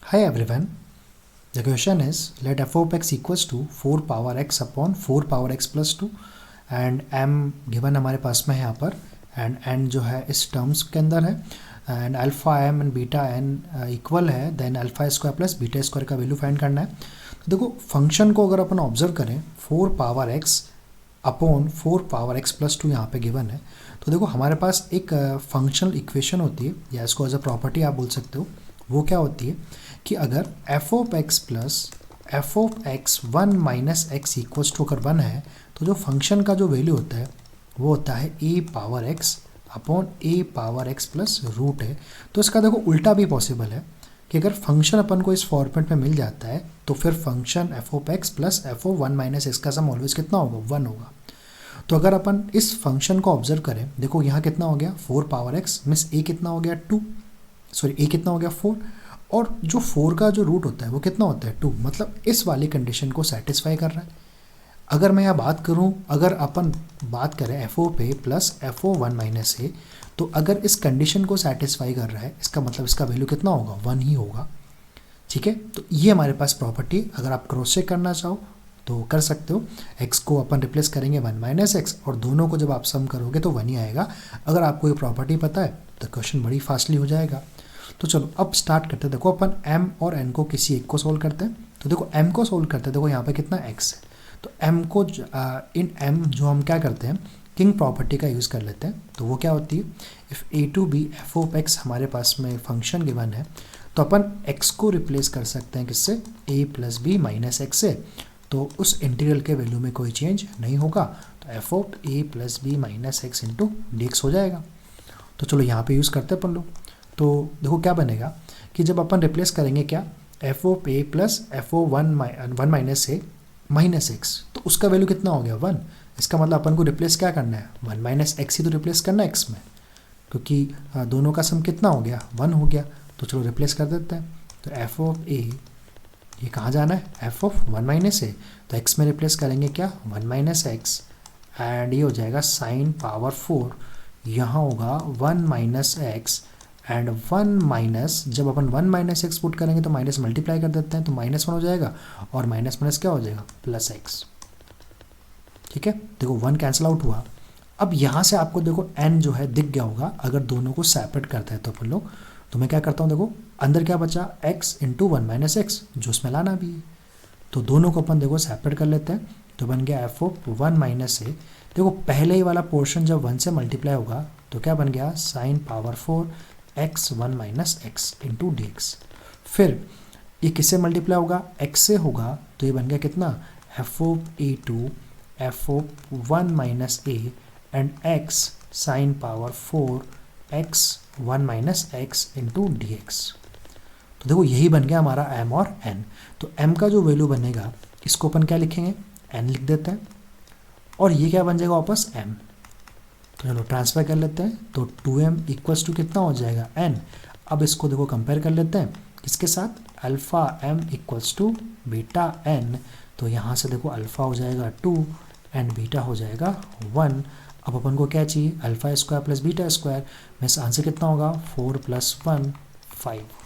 Hi everyone. The question is let f of x equals to 4 power x upon 4 power x plus 2 and m given हमारे पास में है यहाँ पर and n जो है इस टर्म्स के अंदर है and alpha m and beta n equal है then alpha square plus beta square का वैल्यू फाइंड करना है। तो देखो फंक्शन को अगर अपन ऑब्जर्व करें 4 power x upon 4 power x plus 2 यहाँ पे गिवन है। तो देखो हमारे पास एक फंक्शनल इक्वेशन होती है या इसको एज अ प्रॉपर्टी आप बोल सकते हो। वो क्या होती है कि अगर f of x plus f of x 1 minus x equals to अगर 1 है तो जो फंक्शन का जो वैल्यू होता है वो होता है a power x upon a power x plus root है। तो इसका देखो उल्टा भी पॉसिबल है कि अगर फंक्शन अपन को इस फॉर्मेट में मिल जाता है तो फिर function F of x plus f of 1 minus x का सम ऑलवेज कितना होगा 1 होगा। तो अगर अपन इस फंक्शन को ऑब्जर्व करें देखो यहाँ कितना हो गया 4 पावर x मीन्स a कितना हो गया 2 सॉरी a कितना हो गया 4 और जो 4 का जो रूट होता है वो कितना होता है 2 मतलब इस वाली कंडीशन को सेटिस्फाई कर रहा है। अगर मैं यहाँ बात करूँ अगर अपन बात करें एफ ओ पे प्लस एफ ओ 1 माइनस ए तो अगर इस कंडीशन को सेटिस्फाई कर रहा है इसका मतलब इसका वैल्यू कितना होगा 1 ही होगा। ठीक है, तो ये हमारे पास प्रॉपर्टी अगर आप क्रॉस चेक करना चाहो तो कर सकते हो। x को अपन रिप्लेस करेंगे 1 माइनस एक्स और दोनों को जब आप सम करोगे तो 1 ही आएगा। अगर आपको ये प्रॉपर्टी पता है तो क्वेश्चन बड़ी फास्टली हो जाएगा। तो चलो अब स्टार्ट करते हैं। देखो अपन m और n को किसी एक को सोल्व करते हैं। तो देखो m को सोल्व करते हैं, देखो यहाँ पे कितना x है तो m को इन m जो हम क्या करते हैं किंग प्रॉपर्टी का यूज़ कर लेते हैं। तो वो क्या होती है if a to b f of x हमारे पास में फंक्शन गिवन है तो अपन x को रिप्लेस कर सकते हैं किससे a plus b minus x से। तो उस इंटीग्रल के वैल्यू में कोई चेंज नहीं होगा तो f of a plus b minus x into d x हो जाएगा। तो चलो यहाँ पे यूज़ करते हैं अपन लोग। तो देखो क्या बनेगा कि जब अपन रिप्लेस करेंगे क्या f of a plus f of 1 minus a minus x तो उसका वैल्यू कितना हो गया 1। इसका मतलब अपन को रिप्लेस क्या करना है 1 माइनस एक्स ही तो रिप्लेस करना है एक्स में क्योंकि दोनों का सम कितना हो गया 1 हो गया। तो चलो रिप्लेस कर देते हैं। तो एफ ऑफ ए ये कहाँ जाना है एफ ऑफ 1 माइनस ए तो एक्स में रिप्लेस करेंगे क्या 1 माइनस एक्स एंड ये हो जाएगा साइन पावर 4 यहाँ होगा 1 माइनस एक्स एंड 1 माइनस जब अपन 1 माइनस एक्स पुट करेंगे तो माइनस मल्टीप्लाई कर देते हैं तो -1 हो जाएगा और माइनस माइनस क्या हो जाएगा प्लस एक्स। ठीक है, देखो 1 कैंसिल आउट हुआ। अब यहाँ से आपको देखो n जो है दिख गया होगा अगर दोनों को सेपरेट करते हैं तो अपन लोग। तो मैं क्या करता हूँ देखो अंदर क्या बचा x इंटू 1 माइनस एक्स जो उसमें लाना भी है। तो दोनों को अपन देखो सेपरेट कर लेते हैं तो बन गया एफ ऑफ 1 माइनस ए। देखो पहले ही वाला पोर्शन जब 1 से मल्टीप्लाई होगा तो क्या बन गया sign power 4 x 1 minus x into d x. फिर ये किससे मल्टीप्लाई होगा x से होगा तो ये बन गया कितना f of a to f of 1 minus a and x sine power 4 x 1 minus x into d x. तो देखो यही बन गया हमारा m और n। तो m का जो वैल्यू बनेगा इसको अपन क्या लिखेंगे n लिख देते हैं और ये क्या बन जाएगा वापस m। तो चलो ट्रांसफर कर लेते हैं तो 2m इक्वल्स टू कितना हो जाएगा n। अब इसको देखो कंपेयर कर लेते हैं किसके साथ alpha m equals to beta n। तो यहाँ से देखो अल्फ़ा हो जाएगा 2 एंड बीटा हो जाएगा 1। अब अपन को क्या चाहिए alpha square plus beta square में आंसर कितना होगा 4 + 1 5।